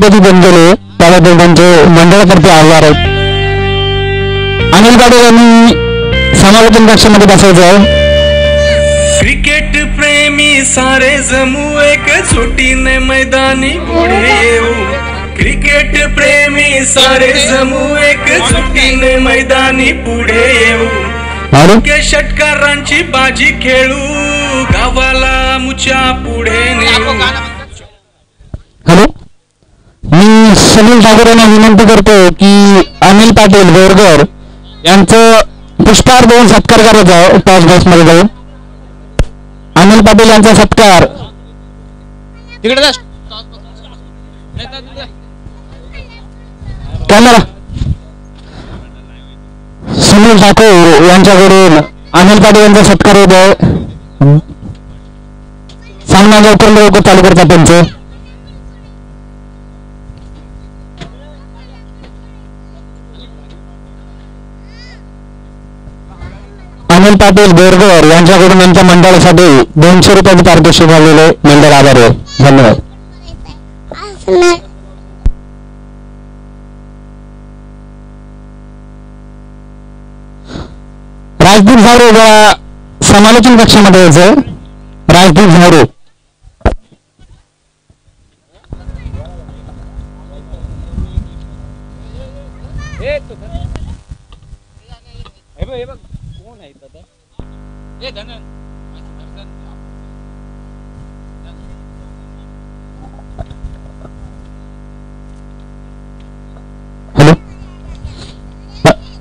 बनलेले त्याबद्दल त्यांचे मंडळातर्फे आभार आहेत. अनिल पाटील यांनी समालोचन कक्षामध्ये बसायचं आहे. क्रिकेट प्रेमी सारे जमू एक छोटीने मैदानी पुढे येऊ. क्रिकेट प्रेमी सारे जमू एक छोटीने मैदानी पुढे येऊ. षटकारांची बाजी खेळू गावाला मुच्या पुढे नेऊ. हॅलो, मी सुनील ठाकूर यांना विनंती करतो की अनिल पाटील बोरगर यांचं पुष्पहार देऊन सत्कार करायचा आहे. टॉस बॉक्स मध्ये जाऊन अनिल पाटील यांचा सत्कार कॅमेरा सुनील ठाकूर यांच्याकडून अनिल पाटील यांचा सत्कार होत आहे. सामना लवकर चालू करतात त्यांचं. अनिल पाटील बोरगर यांच्याकडून यांच्या मंडळासाठी 200 रुपयाचे पारितोषिक आलेले मंडळ आभारी आहे. धन्यवाद. राजदीप झारू समालोचन कक्षामध्ये यायचं. राजदीप झारू हॅलो,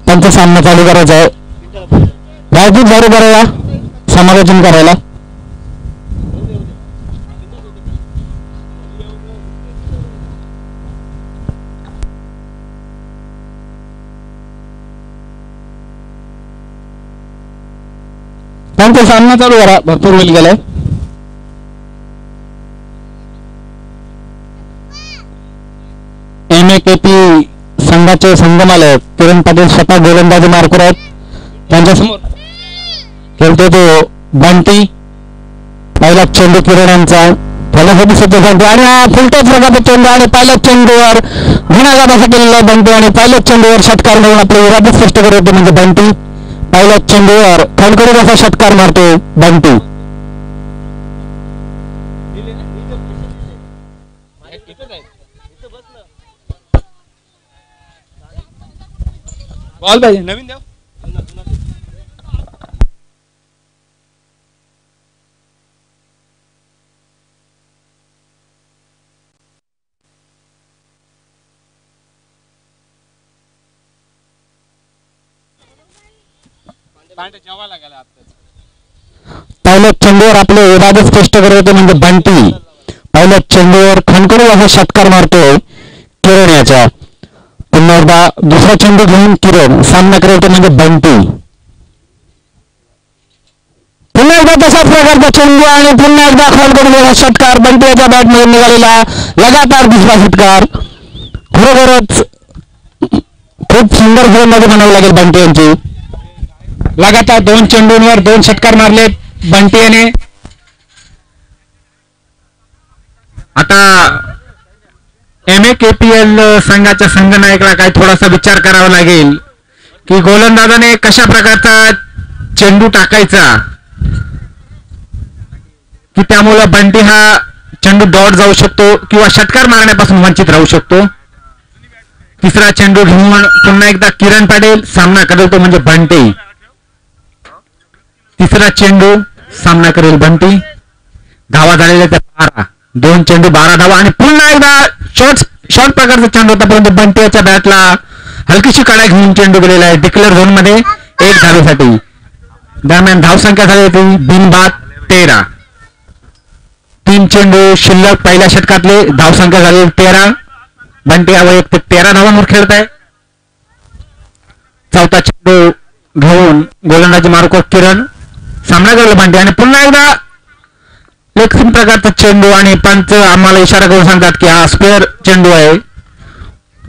त्यांचा सामना चालू करायचा आहे. राजदीप झारू करायला समालोचन करायला. त्यांचा सामना चालू करा. भरपूर वेळ गेलाय. MAKP संघाचे संघमालक किरण पाटील स्वतः गोलंदाजी मार्कर आहेत. त्यांच्यासमोर खेळतो तो बंटी. पहिला चेंडू किरण यांचा फलंदाजी सज्ज झाली आणि हा फुलटॉस प्रकारचा चेंडू आणि पहिल्या चेंडूवर गुणाघात केलेला बंटी आणि पहिल्या चेंडूवर षटकार मारून आपले इरादे स्पष्ट करत होते. म्हणजे बंटी पहिल्या चेंडूवर खडखडीत असा षटकार मारतो बंटी. बॉल पाहिजे नवीन द्या. पहिल्या चेंडूवर आपले इरादे स्पष्ट करत होते. म्हणजे बंटी पहिल्या चेंडूवर खणखणीत असा षटकार मारतोय किरण याचा. पुन्हा एकदा दुसरा चेंडू घेऊन किरण सामना करत होते. म्हणजे बंटी पुन्हा एकदा तसाच प्रकारचा चेंडू आणि पुन्हा एकदा खणखणीत षटकार बंटी याच्या बॅट मधून निघालेला लगातार दुसरा षटकार. खरोखरच खूप सुंदर गोलंदाजी म्हणावी लागेल बंटी यांची. लगातार 2 चेंडूंवर 2 षटकार मारले बंटी याने. आता MAKPL संघाच्या संघनायकाला काही थोडासा विचार करावा लागेल की गोलंदाजाने कशा प्रकारचा चेंडू टाकायचा की त्यामुळे बंटी हा चेंडू डॉट जाऊ शकतो किंवा षटकार मारण्यापासून वंचित राहू शकतो. तिसरा चेंडू घेऊन पुन्हा एकदा किरण पाटील सामना करतो. म्हणजे बंटी तिसरा चेंडू सामना करेल बंटी. धावा झालेल्या त्या 12. 2 चेंडू 12 धावा आणि पुन्हा एकदा शॉर्ट प्रकारचा चेंडू होता परंतु बंटी याच्या बॅटला हलकीशी काढा घेऊन चेंडू गेलेला आहे डिक्लेअर झोन मध्ये 1 धावेसाठी. दरम्यान धावसंख्या झाली होती बिनबाद 13. 3 चेंडू शिल्लक पहिल्या षटकातले. धावसंख्या झाली 13. बंटी हा वैयक्तिक 13 धावांवर खेळत आहे. चौथा चेंडू घेऊन गोलंदाजी मार्को किरण सामना करला बंटी आणि पुन्हा एकदा लेग प्रकारचा चेंडू आणि पंच आम्हाला इशारा करून सांगतात की हा स्क्वेअर चेंडू आहे.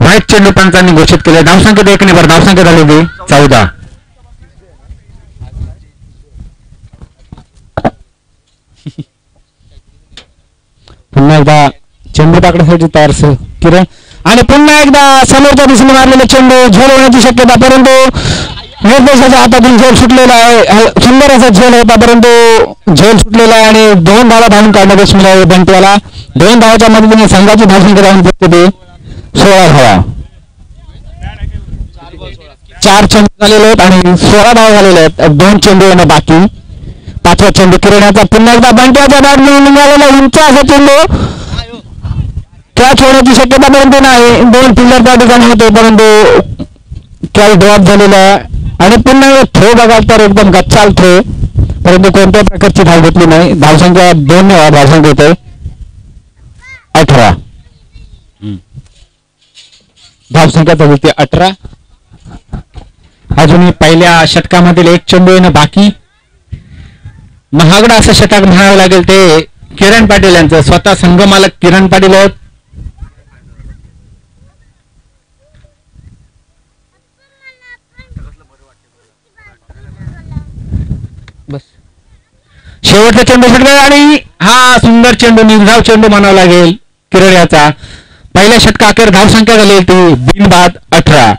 व्हाईट चेंडू पंचांनी घोषित केले. धावसंख्येत 1 ने धावसंख्या झाली होती 14. पुन्हा एकदा चेंडू टाकण्यासाठी तयार किरण आणि पुन्हा एकदा समोरच्या दिशेने मारलेले चेंडू झोल होण्याची शक्यता, परंतु निर्देशाच्या हातातून झोल सुटलेला आहे. सुंदर असा झोल होता परंतु झोल सुटलेला आहे आणि 2 धावा धावून काढण्यात यश मिळाले बंटीवाला. 2 धावाच्या मदतीने संघाची धावसंख्या धावून फक्त ते 16 धावा. 4 चेंडू झालेले आहेत आणि 16 धावा झालेले आहेत. 2 चेंडू येणं बाकी. 5वा चेंडू किरण्याचा पुन्हा एकदा बंट्याच्या बॅटमधून निघालेला उंच असा चेंडू कॅच होण्याची शक्यता परंतु नाही. 2 फिल्डर त्या ठिकाणी होते परंतु कॅच ड्रॉप झालेला आहे आणि पुन्हा थ्रो बघाल तर एकदम गच्चाल थ्रो, परंतु कोणत्या प्रकारची धाव घेतली नाही. धावसंख्या 2 धावसंख्या येते 18. धावसंख्या होते 18. अजूनही पहिल्या षटकामधील 1 चेंडू येणं बाकी. महागडा असं षटक म्हणावं लागेल ते किरण पाटील यांचं. स्वतः संघमालक किरण पाटील आहेत. बस शेवटचा चेंडू षटक आणि हा सुंदर चेंडू निर्धाव चेंडू म्हणावा लागेल किरण याचा. पहिल्या षटका अखेर धावसंख्या झाली ती बिनबाद 18.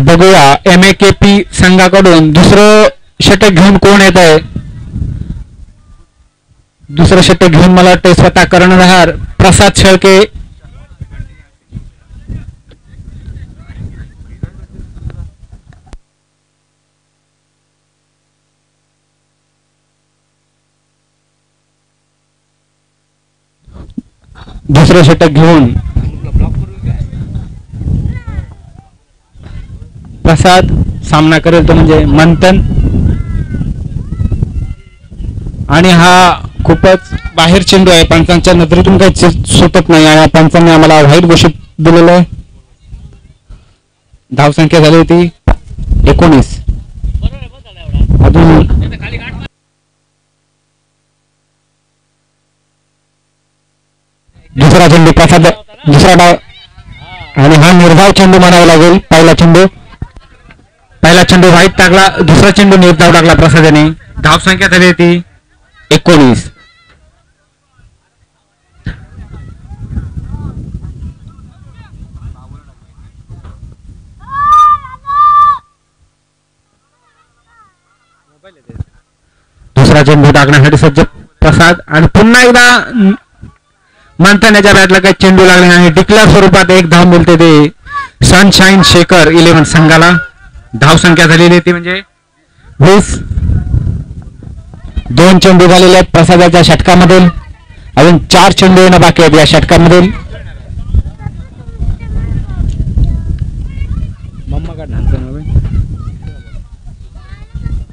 बघूया MAKP संघाकडून दुसरं षटक घेऊन कोण येत आहे. दुसरं षटक घेऊन मला वाटतं स्वतः कर्णधार प्रसाद शेळके. दुसरं षटक घेऊन प्रसाद सामना करेल तो म्हणजे मंथन. आणि हा खूपच बाहेर चेंडू आहे. पंचांच्या नजरेतून काही सुटत नाही आणि पंचांनी आम्हाला व्हाईट घोषित दिलेलं आहे. धावसंख्या झाली होती 19. अजून दुसरा चेंडू प्रसाद, दुसरा डाव आणि हा निर्धाव चेंडू म्हणावा लागेल. पहिला चेंडू व्हाईट टाकला, दुसरा चेंडू निर्धाव टाकला प्रसादाने. धावसंख्या झाली ती 19. दुसरा चेंडू टाकण्यासाठी सज्ज प्रसाद आणि पुन्हा एकदा मंथन बॅटला काही चेंडू लागले आणि डिक्लेअर स्वरूपात 1 धाव मिळते ते सनशाईन शेखर 11 संघाला. धावसंख्या झालेली ती म्हणजे 20. 2 चेंडू झालेले आहेत प्रसादाच्या षटकामधील. अजून 4 चेंडू येणं बाकी आहेत या षटकामधील.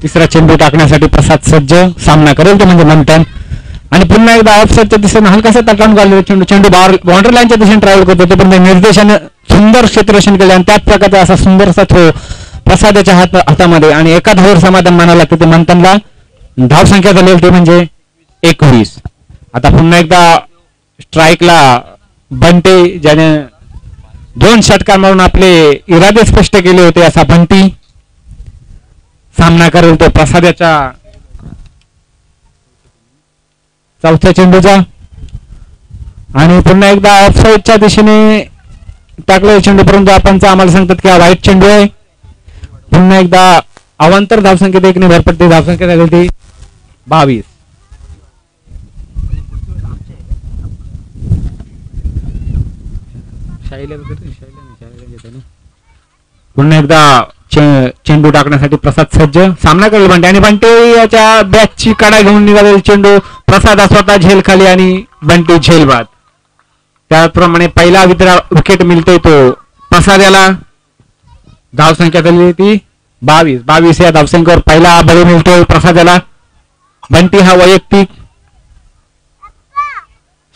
तिसरा चेंडू टाकण्यासाठी प्रसाद सज्ज. सामना करेल तो म्हणजे मंथन आणि पुन्हा एकदा ऑफसाईडच्या दिशेने हलकासा तटावून घाललेला चेंडू बाउंड्री लाईनच्या दिशेने ट्रॅव्हल करतो. ते पण निर्देशाने सुंदर क्षेत्ररक्षण केले आणि त्याच प्रकारचा असा सुंदर असा थ्रो प्रसादाच्या हातामध्ये आणि एका धावावर समाधान मानावं लागतं ते मंथनला. धावसंख्या झालेली ते म्हणजे 21. आता पुन्हा एकदा स्ट्राईकला बंटी, ज्याने 2 षटकांवरून आपले इरादे स्पष्ट केले होते असा बंटी सामना करेल तो प्रसादाच्या चौथ्या चेंडूचा आणि पुन्हा एकदा ऑफसाईडच्या दिशेने टाकलेला चेंडू, परंतु आपण आम्हाला सांगतात की हा व्हाईट चेंडू आहे. पुन्हा एकदा अवांतर धावसंख्येत 1 ने भरपडते. धावसंख्या झाली ती 22. पुन्हा एकदा चेंडू टाकण्यासाठी प्रसाद सज्ज. सामना करेल बंटी आणि बंटी याच्या बॅटची काढा घेऊन निघालेला चेंडू प्रसाद स्वतः झेल खाली आणि बंटी झेल बाद. त्याप्रमाणे पहिला विकेट मिळते तो प्रसाद याला. धावसंख्या झाली ती 22 या धावसंख्येवर पहिला बळी मिळतोय प्रसाद याला. बंटी हा वैयक्तिक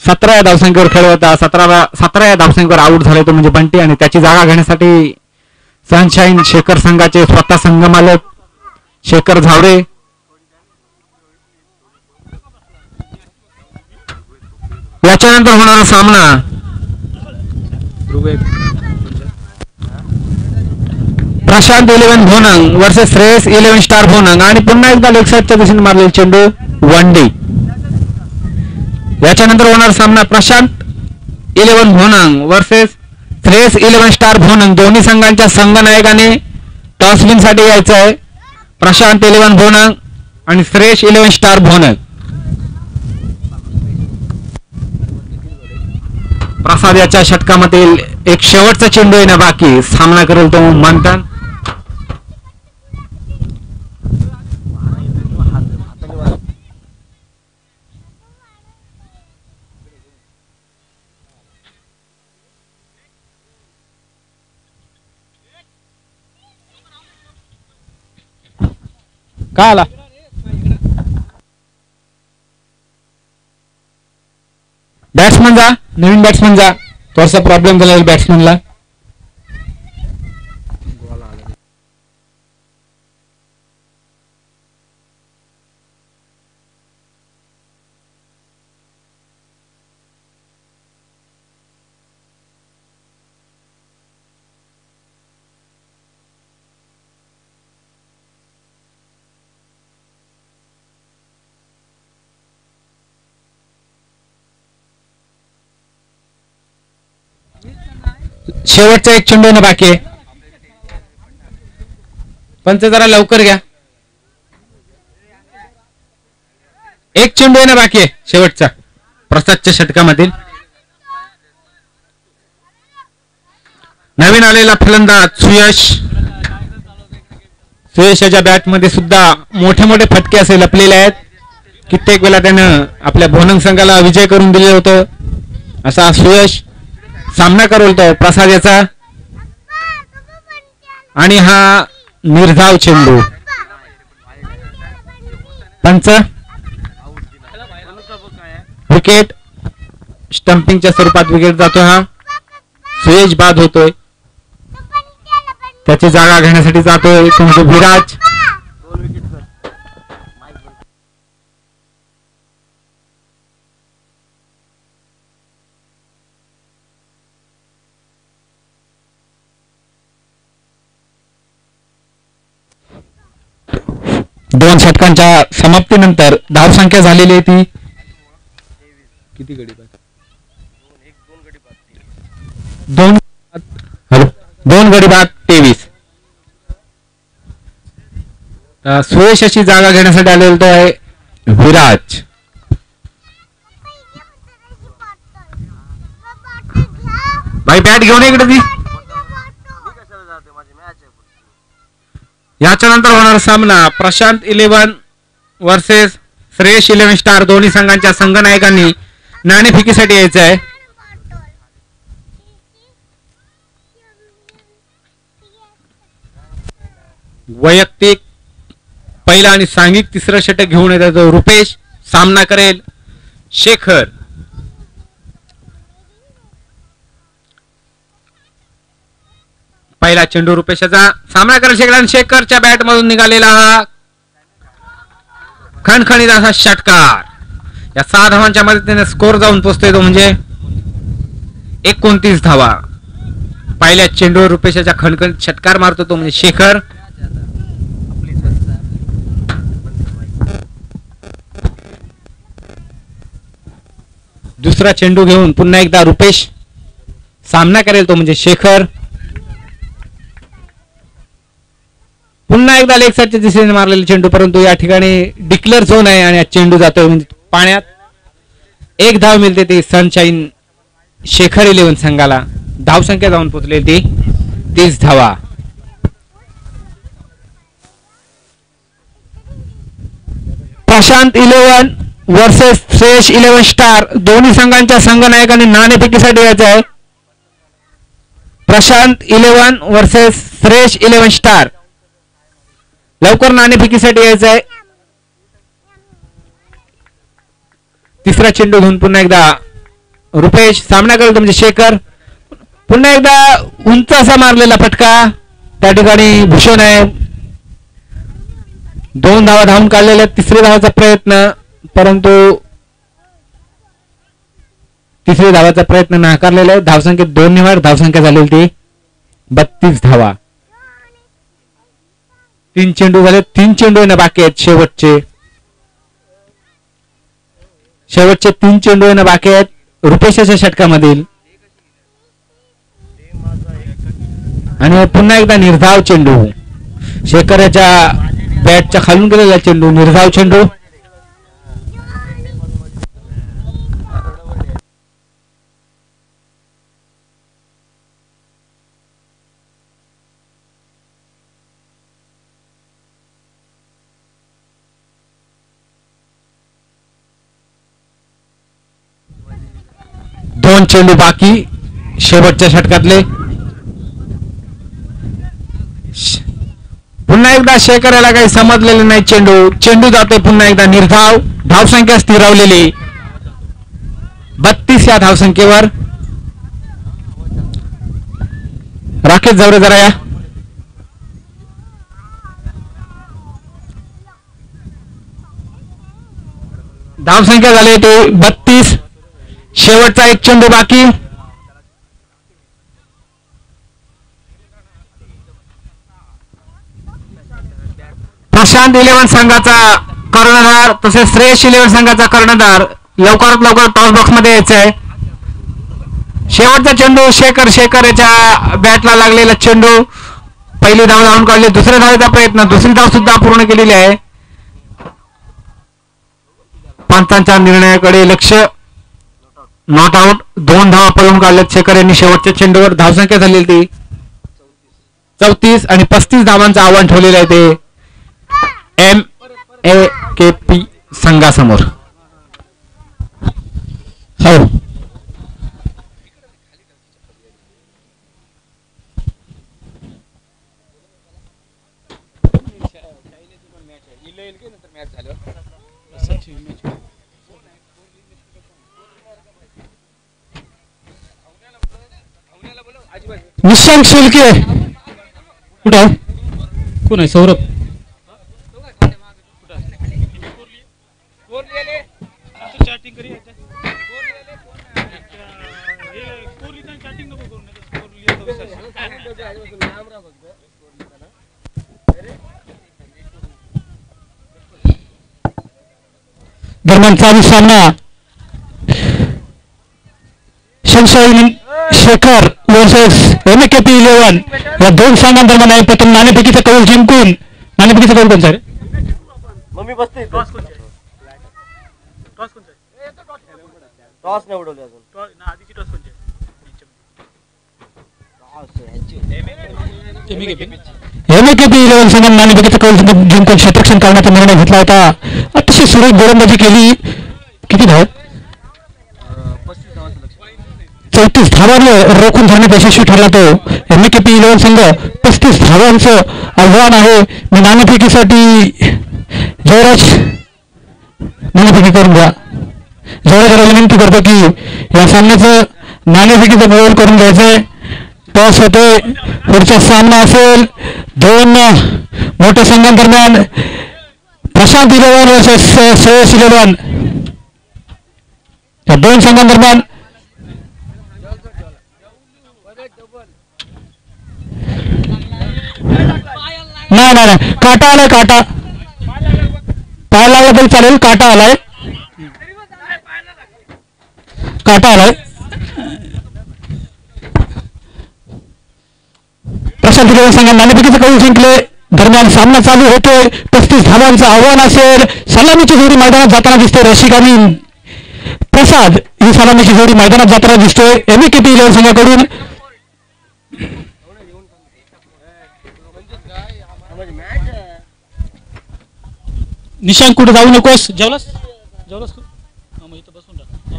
17 या धावसंख्येवर खेळ होता. 17 या धावसंख्येवर आउट झाला तो म्हणजे बंटी आणि त्याची जागा घेण्यासाठी सनशाईन शेखर संघाचे स्वतः संघमालक शेखर झावरे याच्यानंतर होणारा सामना प्रशांत 11 भोनंग वर्सेस श्रेयस 11 स्टार भोनंग आणि पुन्हा एकदा लेग साईडच्या दिशेने मारलेला चेंडू 1 डे. याच्यानंतर होणार सामना प्रशांत 11 भोनंग वर्सेस श्रेयस 11 स्टार भोनंग. दोन्ही संघांच्या संघनायकाने टॉस विन साठी यायचं आहे. प्रशांत 11 भोनंग आणि श्रेयस 11 स्टार भोनंग. प्रसाद याच्या षटकामधील एक शेवटचा चेंडू येणं बाकी. सामना करेल तो मंथन. काय आला बॅट्समन जा, नवीन बॅट्समन जा. थोडासा प्रॉब्लेम झाला बॅट्समनला. शेवटचा एक चेंडू येणं बाकी आहे. पंच जरा लवकर घ्या. एक चेंडू येणं बाकी आहे शेवटचा प्रसादच्या षटकामधील. नवीन आलेला फलंदाज सुयशच्या बॅट मध्ये सुद्धा मोठे मोठे फटके असे लपलेले आहेत. कित्येक वेळा त्यानं आपल्या भोनंग संघाला विजय करून दिले होतं. असा सुयश सामना करवतो प्रसाद याचा. आणि हा निर्धाव चेंडू. पंच विकेट स्टंपिंगच्या स्वरूपात विकेट जातो. हा सुयश बाद होतोय. त्याची जागा घेण्यासाठी जातोय तुमचे विराज. दोन षटकांच्या समाप्तीनंतर धावसंख्या झालेली आहे ती किती गडी बाद? दोन गडी बाद 23. सुयश अशी जागा घेण्यासाठी आलेला तो आहे विराज. भाई बॅट घेऊन इकडे ती. याच्या नंतर होणार सामना प्रशांत 11 वर्सेस श्रेयस 11 स्टार. दोन्ही संघांच्या संघनायकांनी नाणेफेकीसाठी यायचं आहे. वैयक्तिक पहिला आणि सांघिक तिसरं षटक घेऊन येतात रुपेश. सामना करेल शेखर. पहिला चेंडू रुपेशाचा. सामना करेल शेखर आणि शेखरच्या बॅट मधून निघालेला हा खणखणीत असा षटकार. या 6 धावांच्या मदतीने स्कोर जाऊन पोहोचतोय तो म्हणजे 29 धावा. पहिल्या चेंडूवर रुपेशाच्या खणखणीत षटकार मारतो तो म्हणजे शेखर. दुसरा चेंडू घेऊन पुन्हा एकदा रुपेश. सामना करेल तो म्हणजे शेखर. पुन्हा एकदा लेग साईडच्या दिशेने मारलेला चेंडू, परंतु या ठिकाणी डिक्लेअर झोन आहे आणि चेंडू जातोय म्हणजे पाण्यात. एक धाव मिळते ती सनशाईन शेखर 11 संघाला. धावसंख्या जाऊन पोहोचलेली ती 30 धावा. Prashant 11 versus Shreyas 11 star. दोन्ही संघांच्या संघनायकांनी नाणेफेकीसाठी यायचं आहे. Prashant 11 versus Shreyas 11 star. लवकर नाणेफेकीसाठी यायचं आहे. तिसरा चेंडू घेऊन पुन्हा एकदा रुपेश. सामना करतो म्हणजे शेखर. पुन्हा एकदा उंच असा मारलेला फटका. त्या ठिकाणी भूषण आहे. 2 धावा धावून काढलेल्या. तिसऱ्या धावाचा प्रयत्न, परंतु तिसऱ्या धावाचा प्रयत्न नाकारलेला आहे. धावसंख्येत 2 ने वाढ धावसंख्या झालेली ती 32 धावा. 3 चेंडू झाले. 3 चेंडू येणं बाकी आहेत शेवटचे. शेवटचे 3 चेंडू येणं बाकी आहेत रुपेशाच्या षटकामधील. आणि पुन्हा एकदा निर्धाव चेंडू, शेखर याच्या बॅटच्या खालून गेलेला चेंडू, निर्धाव चेंडू. दोन चेंडू बाकी शेवटच्या षटकातले. पुन्हा एकदा शेखर याला काही समजलेले नाही. चेंडू जातोय पुन्हा एकदा निर्धाव. धावसंख्या स्थिरावलेली 32 या धावसंख्येवर. राकेश जावरे जरा या. धावसंख्या झाली ते 32. शेवटचा एक चेंडू बाकी. प्रशांत 11 संघाचा कर्णधार तसेच श्रेयस 11 संघाचा कर्णधार लवकरात लवकर टॉस बॉक्स मध्ये यायचा आहे. शेवटचा चेंडू शेखर याच्या बॅटला लागलेला चेंडू. पहिली धाव धावून काढली. दुसऱ्या धावेचा प्रयत्न, दुसरी धाव सुद्धा पूर्ण केलेली आहे. पंचांच्या निर्णयाकडे लक्ष. Not out. 2 धावा पळून काढल्यात शेखर यांनी शेवटच्या चेंडूवर. धावसंख्या झालेली ती 34 आणि 35 धावांचं आव्हान ठेवलेलं आहे ते MAKP संघासमोर. हो निशांत शेळके कुठं कोण आहे? सौरभ दरम्यान चालू सामना सनशाईन शेखर वर्सेस MAKP 11 या दोन संघांदरम्यान आहे. प्रथम नाणेफेकीचा कौल जिंकून. नाणेफेकीचा कौल कोण सर? मम्मी बसते टॉस नाही उडवले अजून. MAKP 11 संघाने नाणेफेकीचा कौल जिंकून क्षेत्ररक्षण करण्याचा निर्णय घेतला होता. अतिशय सुरेख गोलंदाजी केली. किती धाव? 34 धावांवर रोखून धरण्यात यशस्वी ठरला तो MAKP 11 संघ. 35 धावांचं आव्हान आहे. मी नाणेफेकीसाठी जयराज नाणेफेकी करून द्या. जयराजाला विनंती करतो की या सामन्याचं नाणेफेकीचं नियोजन करून घ्यायचंय. टॉस होते. पुढचा सामना असेल 2 मोठ्या संघांदरम्यान. प्रशांत 11 वर्सेस श्रेयस 11 या दोन संघांदरम्यान. नाही काटा आलाय. काटा पाय लागला तरी चालेल. काटा आलाय. प्रशांत 11 संघाने नाणेफेकीचे कौल जिंकले. दरम्यान सामना चालू होतोय. 35 धावांचं आव्हान असेल. सलामीची जोडी मैदानात जाताना दिसते. रशिक आणि प्रसाद ही सलामीची जोडी मैदानात जाताना दिसतोय MAKP 11 संघाकडून. निशांत कुठे जाऊ नकोस. जेवलास तू? मग इथं बसून राहा.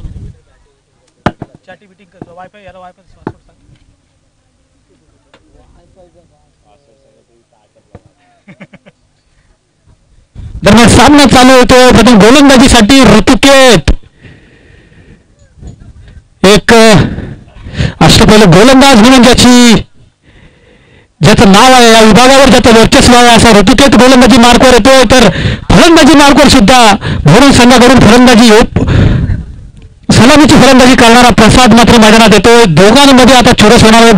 चॅटी बिटिंग कर. वायफाय याला वायफाय दरम्यान सामना चालू होतो. प्रथम गोलंदाजीसाठी ऋतुकेत एक अष्टपैलू गोलंदाज म्हणून ज्याचं नाव आहे, या विभागावर ज्याचं वर्चस्व आहे असा ऋतुकेत गोलंदाजी मार्कवर येतोय. तर फलंदाजी मार्कवर सुद्धा भरून संघाकडून सलामीची फलंदाजी करणारा प्रसाद मात्र मैदानात येतोय. दोघांमध्ये आता चुरस होणार आहे.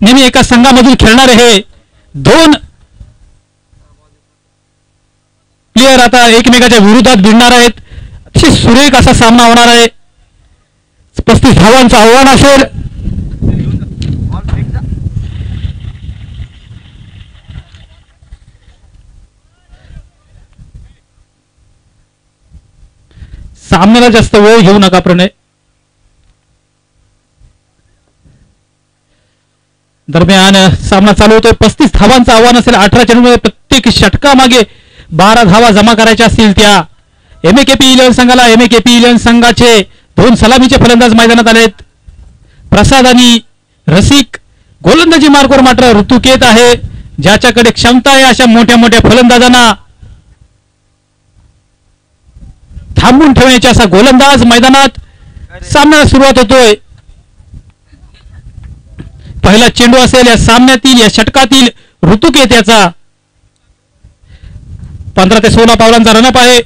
नेहमी एका संघामधून खेळणारे हे 2 प्लेयर आता एकमेकाच्या विरोधात भिडणार आहेत. अतिशय सुरेख असा सामना होणार आहे. 35 धावांचं आव्हान असेल. सामन्याला जास्त वेळ घेऊ नका प्रणय. दरम्यान सामना चालू होतोय. 35 धावांचं आव्हान असेल. 18 चेंडूमध्ये प्रत्येक षटकामागे 12 धावा जमा करायच्या असतील त्या एमएकेपी 11 संघाला. एमएकेपी 11 संघाचे 2 सलामीचे फलंदाज मैदानात आलेत. प्रसाद आणि रसिक. गोलंदाजी मार्कवर मात्र ऋतुकेत आहे, ज्याच्याकडे क्षमता आहे अशा मोठ्या मोठ्या फलंदाजांना थांबून ठेवण्याचे असा गोलंदाज मैदानात. सामन्याला सुरुवात होतोय. पहिला चेंडू असेल या सामन्यातील, या षटकातील ऋतुकेत याचा. 15 ते 16 पावलांचा रनअप आहे.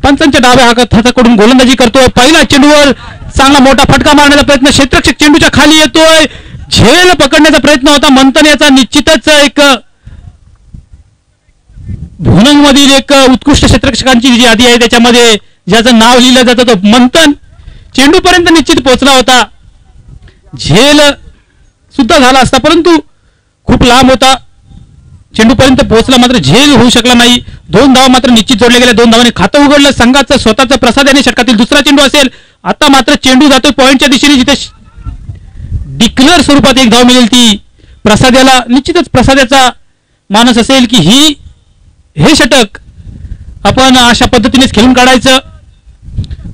पंचांच्या डाव्या हाताकडून गोलंदाजी करतोय. पहिला चेंडूवर चांगला मोठा फटका मारण्याचा प्रयत्न. क्षेत्ररक्षक चेंडूच्या खाली येतोय. झेल पकडण्याचा प्रयत्न होता. मंथन याचा निश्चितच एक भुनंग मधील एक उत्कृष्ट क्षेत्ररक्षकांची जी यादी आहे त्याच्यामध्ये ज्याचं नाव लिहिलं जातं तो मंथन चेंडू पर्यंत निश्चित पोहोचला होता. झेल सुद्धा झाला असता परंतु खूप लांब होता. चेंडू पर्यंत पोहोचला मात्र झेल होऊ शकला नाही. 2 धावा मात्र निश्चित जोडल्या गेल्या. 2 धावांनी खातं उघडलं संघाचं स्वतःचं. प्रसाद याने षटकातील दुसरा चेंडू असेल. आता मात्र चेंडू जातोय पॉइंटच्या दिशेने, जिथे डिक्लेअर स्वरूपात 1 धाव मिळेल ती प्रसाद याला. निश्चितच प्रसाद याचा मानस असेल की हे षटक आपण अशा पद्धतीनेच खेळून काढायचं,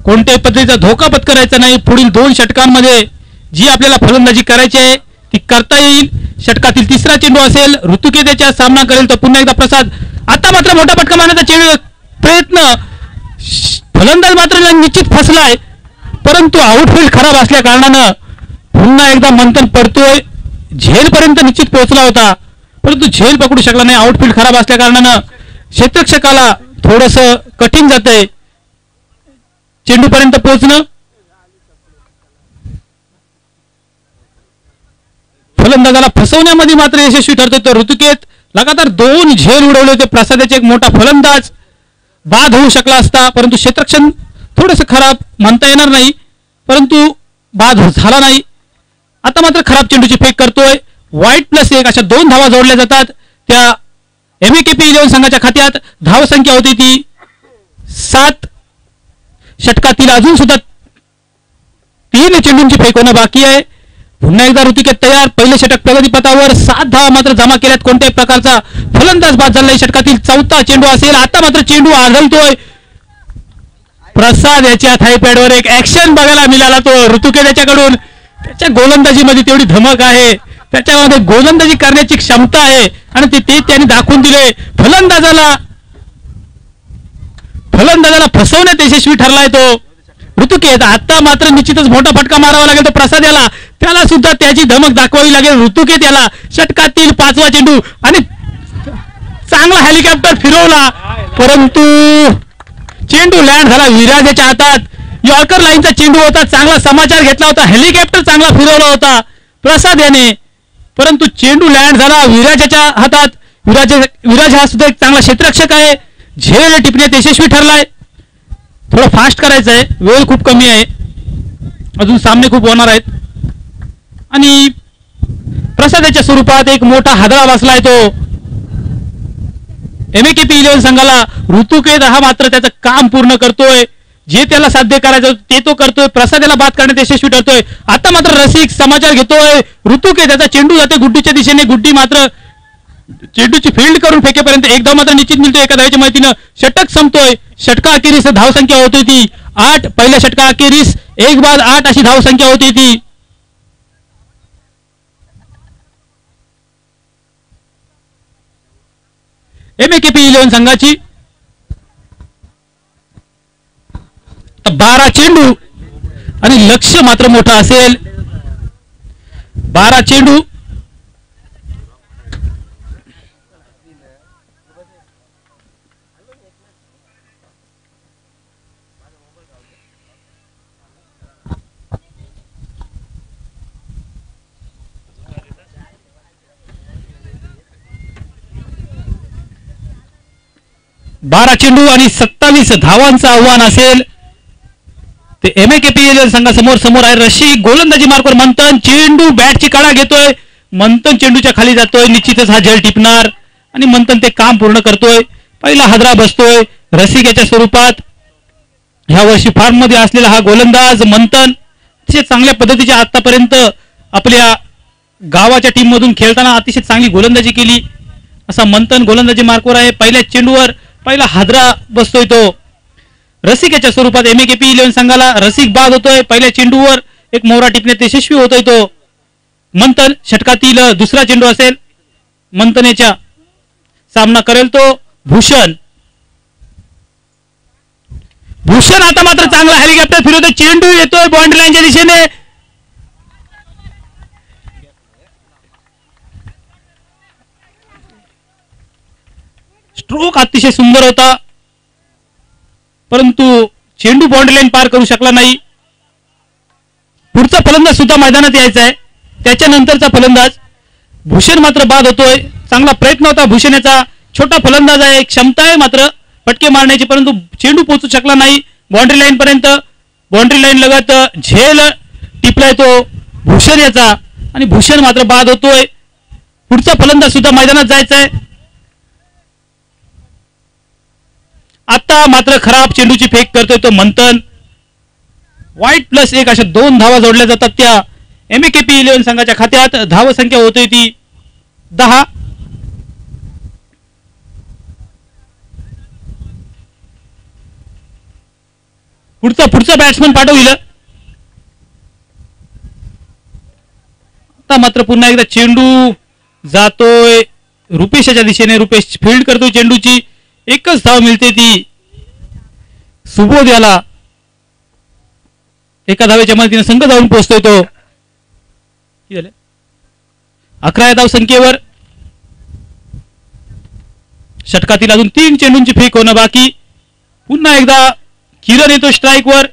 कोणत्याही पद्धतीचा धोका पत्करायचा नाही. पुढील 2 षटकांमध्ये जी आपल्याला फलंदाजी करायची आहे ती करता येईल. षटकातील तिसरा चेंडू असेल. ऋतुकेतेचा सामना करेल तो पुन्हा एकदा प्रसाद. आता मात्र मोठा फटका मारण्याचा चेंडू प्रयत्न. फलंदाज मात्र निश्चित फसलाय परंतु आउटफील्ड खराब असल्या कारणानं पुन्हा एकदा मंथन पडतोय. झेल पर्यंत निश्चित पोहोचला होता परंतु झेल पकडू शकला नाही. आउटफील्ड खराब असल्या कारणानं क्षेत्ररक्षकाला थोडस कठीण जातंय चेंडू पर्यंत पोहोचणं. फलंदाजाला फसवण्यामध्ये मात्र यशस्वी ठरतोय तो ऋतुकेत. लगातार 2 झेल उडवले होते. प्रसादाचे एक मोठा फलंदाज बाद होऊ शकला असता परंतु क्षेत्ररक्षण थोडस खराब म्हणता येणार नाही परंतु बाद झाला नाही. आता मात्र खराब चेंडूची फेक करतोय. वाईट +1 अशा 2 धावा जोडल्या जातात त्या एमएकेपी 11 संघाच्या खात्यात. धावसंख्या होती ती 7. षटकातील अजून सुद्धा 3 चेंडूंची फेक होणं बाकी आहे. पुन्हा एकदा ऋतुकेत तयार. पहिले षटक प्रगतीपथावर. 7 धावा मात्र जमा केल्यात. कोणत्याही प्रकारचा फलंदाज बाद झाला. षटकातील 4था चेंडू असेल. आता मात्र चेंडू आढळतोय. प्रसाद याच्या थायपॅडवर एक ऍक्शन बघायला मिळाला तो ऋतुकेत याच्याकडून. त्याच्या गोलंदाजीमध्ये तेवढी धमक आहे, त्याच्यामध्ये गोलंदाजी करण्याची क्षमता आहे आणि ते त्यांनी दाखवून दिले. फलंदाजाला फसवण्यात यशस्वी ठरलाय तो ऋतुकेत. आता मात्र निश्चितच मोठा फटका मारावा लागेल तो प्रसाद याला. त्याला सुद्धा त्याची धमक दाखवावी लागेल ऋतुकेत याला. षटकातील 5वा चेंडू आणि चांगला हेलिकॉप्टर फिरवला परंतु चेंडू लँड झाला विराजाच्या हातात. यॉर्कर लाईनचा चेंडू होता. चांगला समाचार घेतला होता. हेलिकॉप्टर चांगला फिरवला होता प्रसाद याने परंतु चेंडू लँड झाला विराजाच्या हातात. विराज हा सुद्धा एक चांगला क्षेत्ररक्षक आहे. झेल टिपण्यात यशस्वी ठरलाय. थोडं फास्ट करायचं आहे, वेळ खूप कमी आहे, अजून सामने खूप होणार आहेत आणि प्रसादाच्या स्वरूपात एक मोठा हादरा बसलाय तो एमएकेपी 11 संघाला. ऋतुकेत हा मात्र त्याचं काम पूर्ण करतोय. जे त्याला साध्य करायचं ते तो करतोय. प्रसादाला बाद करण्यात यशस्वी ठरतोय. आता मात्र रसिक समाचार घेतोय. ऋतुकेत त्याचा चेंडू जाते गुड्डीच्या दिशेने. गुड्डी मात्र चेंडूची फील्ड करून फेकेपर्यंत 1 धाव मात्र निश्चित मिळतोय. एका धावेच्या मदतीनं षटक संपतोय. षटका अखेरीस धावसंख्या होती ती 8. पहिल्या षटका अखेरीस 1 बाद 8 अशी धावसंख्या होती ती. एमएकेपी 11 संघाची 12 चेंडू आणि लक्ष मात्र मोठं असेल. 12 चेंडू 12 चेंडू आणि 27 धावांचं आव्हान असेल ते एमएकेपी संघासमोर समोर आहे. रशी गोलंदाजी मार्कवर मंथन, चेंडू बॅटची काढा घेतोय, मंथन चेंडूच्या खाली जातोय, निश्चितच हा जल टिपणार आणि मंथन ते काम पूर्ण करतोय. पहिला हादरा बसतोय रसिकेच्या स्वरूपात. ह्या वर्षी फॉर्म मध्ये असलेला हा गोलंदाज मंथन अतिशय चांगल्या पद्धतीच्या आतापर्यंत आपल्या गावाच्या टीम मधून खेळताना अतिशय चांगली गोलंदाजी केली असा मंथन गोलंदाजी मार्कवर आहे. पहिल्या चेंडूवर पहिला हादरा बसतोय तो रसिकेच्या स्वरूपात एमएकेपी 11 संघाला. रसिक बाद होतोय. पहिल्या चेंडूवर एक मोहरा टिपण्यात यशस्वी होतोय तो मंथन. षटकातील दुसरा चेंडू असेल मंथनेच्या. सामना करेल तो भूषण. भूषण आता मात्र चांगला हेलिकॉप्टर फिरवतोय. चेंडू येतोय बाउंड्री लाईनच्या दिशेने. स्ट्रोक अतिशय सुंदर होता परंतु चेंडू बाउंड्री लाईन पार करू शकला नाही. पुढचा फलंदाज सुद्धा मैदानात यायचा आहे. त्याच्यानंतरचा फलंदाज भूषण मात्र बाद होतोय. चांगला प्रयत्न होता भूषण याचा. छोटा फलंदाज आहे, क्षमता आहे मात्र फटके मारण्याची परंतु चेंडू पोहोचू शकला नाही बाउंड्री लाईन पर्यंत. बाउंड्री लाईन लगत झेल टिपलाय तो भूषण याचा आणि भूषण मात्र बाद होतोय. पुढचा फलंदाज सुद्धा मैदानात जायचा आहे. आता मात्र खराब चेंडूची फेक करतोय तो मंथन. वाईट +1 अशा 2 धावा जोडल्या जातात त्या एमएकेपी 11 संघाच्या खात्यात. धावसंख्या होते ती 10. पुढचा बॅट्समन पाठवलं. आता मात्र पुन्हा एकदा चेंडू जातोय रुपेशच्या दिशेने. रुपेश फील्ड करतोय चेंडूची. एकच धाव मिळते ती सुबोध याला. एका धावेच्या मदतीने संघ जाऊन पोहोचतोय तो. 11 धाव संख्येवर. षटकातील अजून 3 चेंडूंची फेक होणं बाकी. पुन्हा एकदा किरण येतो स्ट्राईकवर.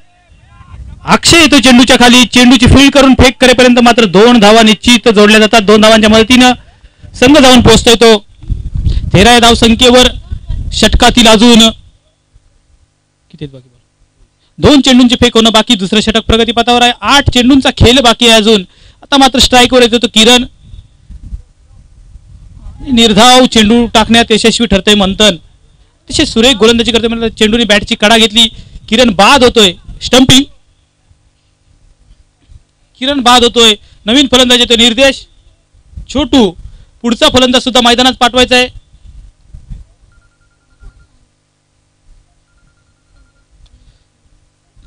अक्षय येतो चेंडूच्या खाली. चेंडूची फील्ड करून फेक करेपर्यंत मात्र 2 धावा निश्चित जोडल्या जातात. 2 धावांच्या मदतीनं संघ जाऊन पोहोचतोय तो. 13 धाव संख्येवर. षटकातील अजून किती बाकी 2 चेंडूंची फेक होणं बाकी. दुसरं षटक प्रगतीपथावर आहे. 8 चेंडूंचा खेळ बाकी आहे अजून. आता मात्र स्ट्राईकवर येतो तो किरण. निर्धाव चेंडू टाकण्यात यशस्वी ठरतोय मंथन. अतिशय सुरेख गोलंदाजी करते म्हणजे चेंडूने बॅटची कडा घेतली. किरण बाद होतोय. स्टंपिंग. किरण बाद होतोय. नवीन फलंदाज येतो निर्देश छोटू. पुढचा फलंदाज सुद्धा मैदानात पाठवायचा आहे.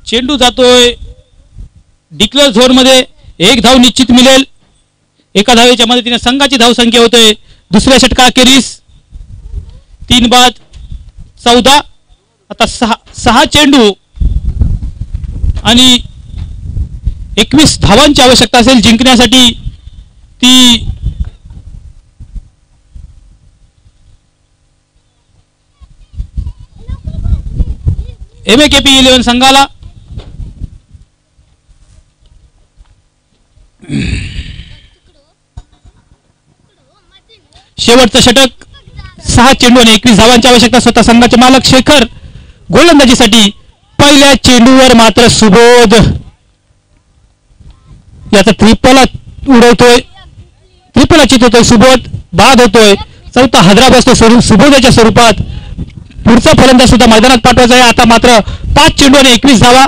चेंडू जातोय डिक्लेअर झोन मध्ये. 1 धाव निश्चित मिळेल. एका धावेच्या मदतीने संघाची धावसंख्या होते दुसऱ्या षटकाखेरीस 3 बाद 14. आता 6 चेंडू आणि 21 धावांची आवश्यकता असेल जिंकण्यासाठी. ती एमएकेपी 11 संघाला. शेवटचं षटक. 6 चेंडू आणि 21 धावांची आवश्यकता. स्वतः संघाचे मालक शेखर गोलंदाजीसाठी. पहिल्या चेंडूवर मात्र सुबोध याचा त्रिपला उडवतोय. त्रिपला चितवतोय सुबोध. बाद होतोय. चौथा हादरा बसतो सुबोधाच्या स्वरूपात. पुढचा फलंदाज सुद्धा मैदानात पाठवायचा आहे. आता मात्र 5 चेंडू आणि 21 धावा.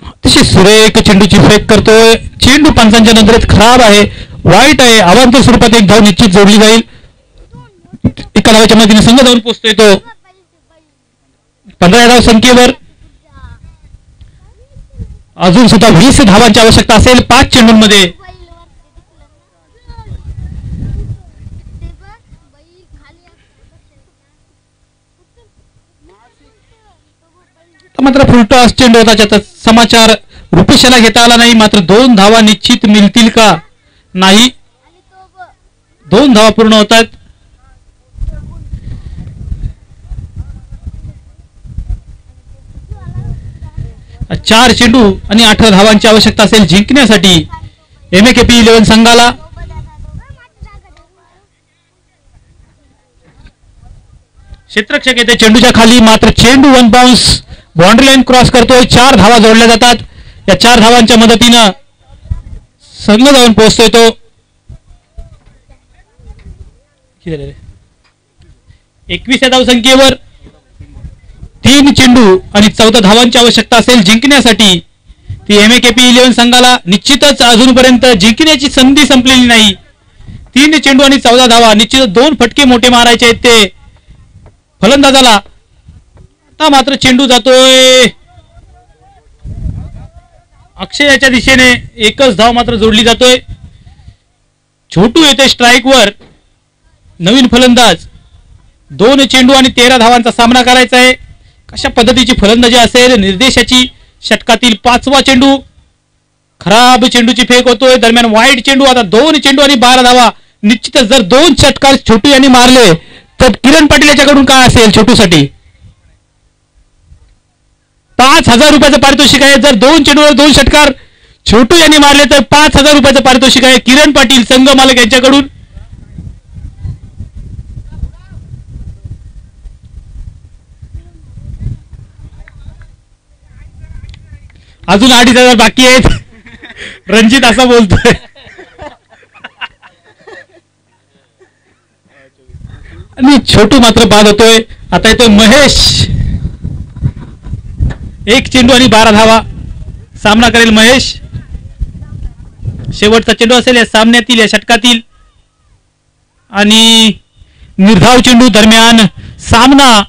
अतिशय सुरेख चेंडूची फेक करतोय. चेंडू पंचांच्या नजरेत खराब आहे, वाईट आहे. अवांतर स्वरूपात 1 धाव निश्चित जोडली जाईल. एका धावाच्या मदतीने संघ जाऊन पोहोचतोय तो. 15 धाव संख्येवर. अजून सुद्धा 20 धावांची आवश्यकता असेल 5 चेंडूंमध्ये. मात्र फुलटॉस चेंडू होता. त्याचा समाचार रुपेशाला घेता आला नाही. मात्र 2 धावा निश्चित मिळतील का नाही. 2 धावा पूर्ण होतात. 4 चेंडू आणि 18 धावांची आवश्यकता असेल जिंकण्यासाठी MAKP 11 संघाला. क्षेत्ररक्षक येते चेंडूच्या खाली, मात्र चेंडू 1 बाउन्स बाउंड्री लाईन क्रॉस करतोय. 4 धावा जोडल्या जातात. या 4 धावांच्या मदतीनं संघ जाऊन पोहोचतोय तो. 21 धावसंख्येवर 3 चेंडू आणि 14 धावांची आवश्यकता असेल जिंकण्यासाठी. ती MAKP 11 संघाला निश्चितच अजूनपर्यंत जिंकण्याची संधी संपलेली नाही. 3 चेंडू आणि 14 धावा, निश्चितच 2 फटके मोठे मारायचे आहेत ते फलंदाजाला. आता मात्र चेंडू जातोय अक्षयाच्या दिशेने. एकच धाव मात्र जोडली जातोय. छोटू येते स्ट्राईकवर. नवीन फलंदाज. 2 चेंडू आणि 13 धावांचा सामना करायचा आहे. कशा पद्धतीची फलंदाजी असेल निर्देशाची. षटकातील 5वा चेंडू. खराब चेंडूची फेक होतोय. दरम्यान वाईड चेंडू. आता 2 चेंडू आणि 12 धावा. निश्चितच जर 2 षटकार छोटू यांनी मारले तर किरण पाटील याच्याकडून काय असेल छोटूसाठी. 5,000 रुपयाचं पारितोषिक आहे. जर 2 चेंडूवर 2 षटकार छोटू यांनी मारले तर 5,000 रुपयाचं पारितोषिक आहे किरण पाटील संघ मालक यांच्याकडून. अजून 2,500 बाकी आहेत. रणजित असं बोलतोय. आणि छोटू मात्र बाद होतोय. आता येतोय महेश. 1 चेंडू आणि 12 धावा. सामना करेल महेश. शेवटचा चेंडू असेल या सामन्यातील, या षटकातील. आणि निर्धाव चेंडू दरम्यान सामना